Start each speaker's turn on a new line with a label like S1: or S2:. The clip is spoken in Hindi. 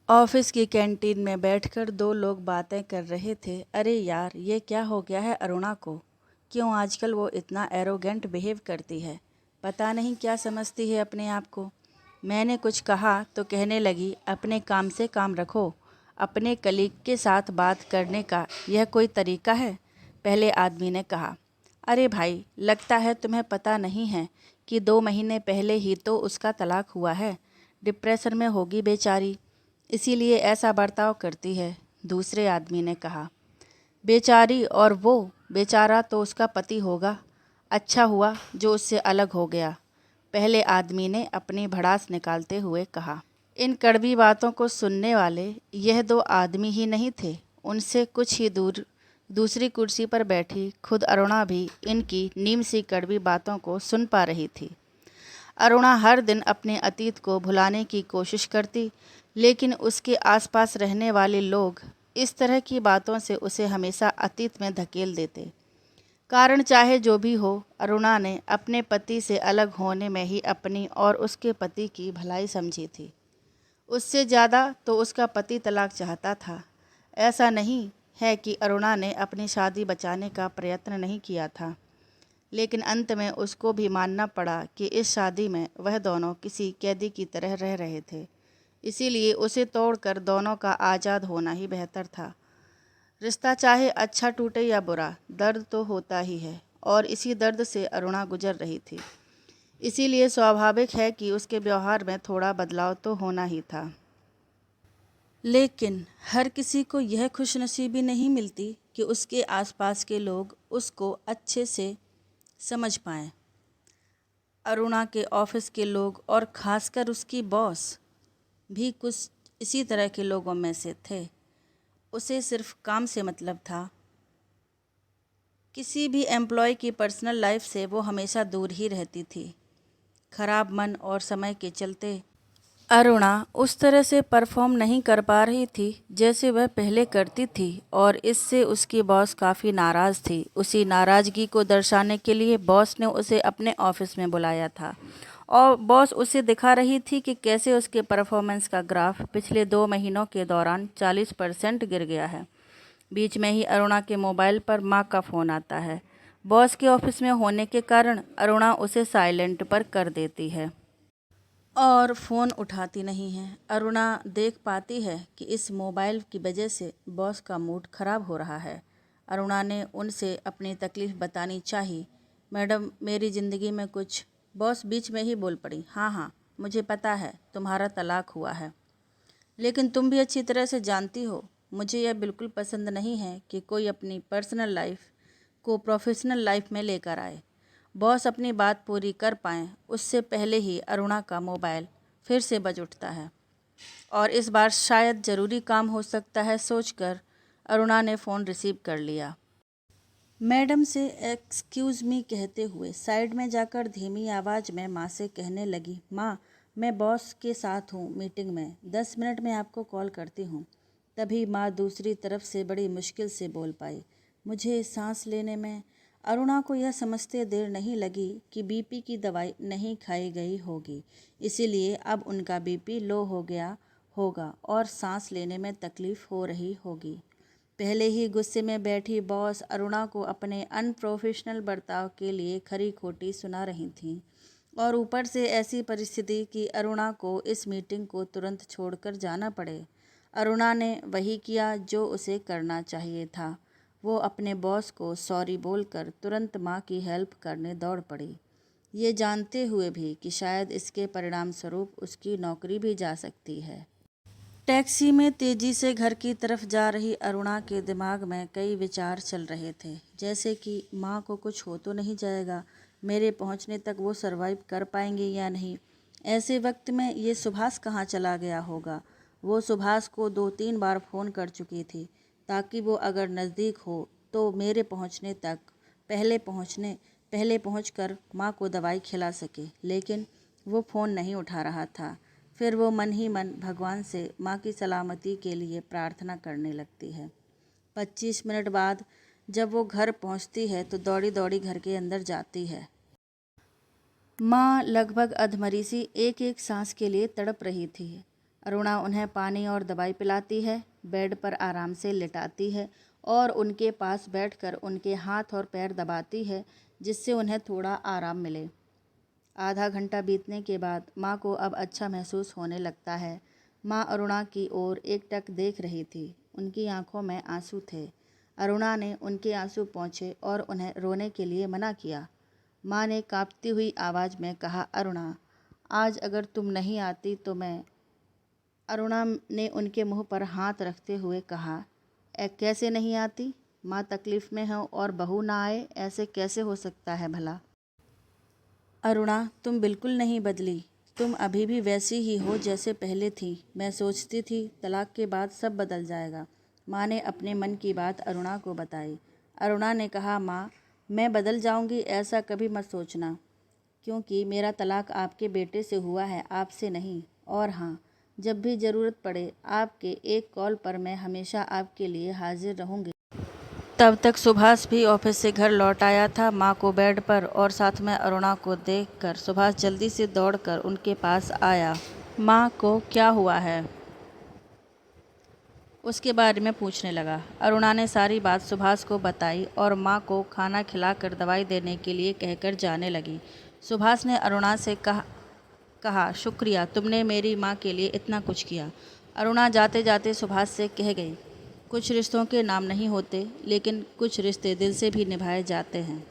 S1: ऑफिस की कैंटीन में बैठकर दो लोग बातें कर रहे थे। अरे यार, ये क्या हो गया है अरुणा को? क्यों आजकल वो इतना एरोगेंट बिहेव करती है? पता नहीं क्या समझती है अपने आप को। मैंने कुछ कहा तो कहने लगी, अपने काम से काम रखो। अपने कलीग के साथ बात करने का यह कोई तरीका है? पहले आदमी ने कहा। अरे भाई, लगता है तुम्हें पता नहीं है कि 2 महीने पहले ही तो उसका तलाक हुआ है। डिप्रेशन में होगी बेचारी, इसीलिए ऐसा बर्ताव करती है। दूसरे आदमी ने कहा। बेचारी और वो? बेचारा तो उसका पति होगा। अच्छा हुआ जो उससे अलग हो गया, पहले आदमी ने अपनी भड़ास निकालते हुए कहा। इन कड़वी बातों को सुनने वाले यह दो आदमी ही नहीं थे। उनसे कुछ ही दूर दूसरी कुर्सी पर बैठी खुद अरुणा भी इनकी नीम सी कड़वी बातों को सुन पा रही थी। अरुणा हर दिन अपने अतीत को भुलाने की कोशिश करती, लेकिन उसके आसपास रहने वाले लोग इस तरह की बातों से उसे हमेशा अतीत में धकेल देते। कारण चाहे जो भी हो, अरुणा ने अपने पति से अलग होने में ही अपनी और उसके पति की भलाई समझी थी। उससे ज़्यादा तो उसका पति तलाक चाहता था। ऐसा नहीं है कि अरुणा ने अपनी शादी बचाने का प्रयत्न नहीं किया था, लेकिन अंत में उसको भी मानना पड़ा कि इस शादी में वह दोनों किसी कैदी की तरह रह रहे थे। इसीलिए उसे तोड़कर दोनों का आज़ाद होना ही बेहतर था। रिश्ता चाहे अच्छा टूटे या बुरा, दर्द तो होता ही है, और इसी दर्द से अरुणा गुजर रही थी। इसीलिए स्वाभाविक है कि उसके व्यवहार में थोड़ा बदलाव तो होना ही था। लेकिन हर किसी को यह खुशनसीबी नहीं मिलती कि उसके आसपास के लोग उसको अच्छे से समझ पाएं। अरुणा के ऑफिस के लोग और ख़ासकर उसकी बॉस भी कुछ इसी तरह के लोगों में से थे। उसे सिर्फ काम से मतलब था। किसी भी एम्प्लॉय की पर्सनल लाइफ से वो हमेशा दूर ही रहती थी। खराब मन और समय के चलते अरुणा उस तरह से परफॉर्म नहीं कर पा रही थी जैसे वह पहले करती थी, और इससे उसकी बॉस काफ़ी नाराज़ थी। उसी नाराज़गी को दर्शाने के लिए बॉस ने उसे अपने ऑफिस में बुलाया था, और बॉस उसे दिखा रही थी कि कैसे उसके परफॉर्मेंस का ग्राफ पिछले 2 महीनों के दौरान 40% गिर गया है। बीच में ही अरुणा के मोबाइल पर माँ का फ़ोन आता है। बॉस के ऑफिस में होने के कारण अरुणा उसे साइलेंट पर कर देती है और फ़ोन उठाती नहीं है। अरुणा देख पाती है कि इस मोबाइल की वजह से बॉस का मूड ख़राब हो रहा है। अरुणा ने उनसे अपनी तकलीफ़ बतानी चाहिए। मैडम, मेरी ज़िंदगी में कुछ। बॉस बीच में ही बोल पड़ी। हाँ हाँ, मुझे पता है तुम्हारा तलाक हुआ है, लेकिन तुम भी अच्छी तरह से जानती हो मुझे यह बिल्कुल पसंद नहीं है कि कोई अपनी पर्सनल लाइफ को प्रोफेशनल लाइफ में लेकर आए। बॉस अपनी बात पूरी कर पाएँ उससे पहले ही अरुणा का मोबाइल फिर से बज उठता है, और इस बार शायद ज़रूरी काम हो सकता है सोचकर अरुणा ने फ़ोन रिसीव कर लिया। मैडम से एक्सक्यूज़ मी कहते हुए साइड में जाकर धीमी आवाज़ में माँ से कहने लगी, माँ, मैं बॉस के साथ हूँ मीटिंग में, 10 मिनट में आपको कॉल करती हूँ। तभी माँ दूसरी तरफ से बड़ी मुश्किल से बोल पाई, मुझे सांस लेने में। अरुणा को यह समझते देर नहीं लगी कि बीपी की दवाई नहीं खाई गई होगी, इसीलिए अब उनका बीपी लो हो गया होगा और सांस लेने में तकलीफ़ हो रही होगी। पहले ही गुस्से में बैठी बॉस अरुणा को अपने अनप्रोफेशनल बर्ताव के लिए खरी खोटी सुना रही थीं, और ऊपर से ऐसी परिस्थिति कि अरुणा को इस मीटिंग को तुरंत छोड़कर जाना पड़े। अरुणा ने वही किया जो उसे करना चाहिए था। वो अपने बॉस को सॉरी बोलकर तुरंत माँ की हेल्प करने दौड़ पड़ी, ये जानते हुए भी कि शायद इसके परिणाम स्वरूप उसकी नौकरी भी जा सकती है। टैक्सी में तेजी से घर की तरफ जा रही अरुणा के दिमाग में कई विचार चल रहे थे, जैसे कि माँ को कुछ हो तो नहीं जाएगा, मेरे पहुँचने तक वो सरवाइव कर पाएंगे या नहीं। ऐसे वक्त में ये सुभाष कहाँ चला गया होगा। वो सुभाष को 2-3 बार फ़ोन कर चुकी थी ताकि वो अगर नज़दीक हो तो मेरे पहुँचने तक पहले पहुँचकर माँ को दवाई खिला सके, लेकिन वो फ़ोन नहीं उठा रहा था। फिर वो मन ही मन भगवान से माँ की सलामती के लिए प्रार्थना करने लगती है। 25 मिनट बाद जब वो घर पहुँचती है तो दौड़ी दौड़ी घर के अंदर जाती है। माँ लगभग अधमरी सी एक एक सांस के लिए तड़प रही थी। अरुणा उन्हें पानी और दवाई पिलाती है, बेड पर आराम से लिटाती है और उनके पास बैठकर उनके हाथ और पैर दबाती है, जिससे उन्हें थोड़ा आराम मिले। आधा घंटा बीतने के बाद माँ को अब अच्छा महसूस होने लगता है। माँ अरुणा की ओर एकटक देख रही थी। उनकी आंखों में आंसू थे। अरुणा ने उनके आंसू पोंछे और उन्हें रोने के लिए मना किया। माँ ने कांपती हुई आवाज़ में कहा, अरुणा, आज अगर तुम नहीं आती तो मैं। अरुणा ने उनके मुंह पर हाथ रखते हुए कहा, कैसे नहीं आती? माँ तकलीफ़ में हो और बहू ना आए, ऐसे कैसे हो सकता है भला? अरुणा, तुम बिल्कुल नहीं बदली। तुम अभी भी वैसी ही हो जैसे पहले थी। मैं सोचती थी तलाक के बाद सब बदल जाएगा। माँ ने अपने मन की बात अरुणा को बताई। अरुणा ने कहा, माँ, मैं बदल जाऊंगी ऐसा कभी मत सोचना, क्योंकि मेरा तलाक आपके बेटे से हुआ है, आपसे नहीं। और हाँ, जब भी ज़रूरत पड़े आपके एक कॉल पर मैं हमेशा आपके लिए हाजिर रहूँगी। तब तक सुभाष भी ऑफिस से घर लौट आया था। माँ को बेड पर और साथ में अरुणा को देखकर सुभाष जल्दी से दौड़कर उनके पास आया। माँ को क्या हुआ है, उसके बारे में पूछने लगा। अरुणा ने सारी बात सुभाष को बताई और माँ को खाना खिलाकर दवाई देने के लिए कहकर जाने लगी। सुभाष ने अरुणा से कहा, शुक्रिया, तुमने मेरी माँ के लिए इतना कुछ किया। अरुणा जाते जाते सुभाष से कह गई, कुछ रिश्तों के नाम नहीं होते, लेकिन कुछ रिश्ते दिल से भी निभाए जाते हैं।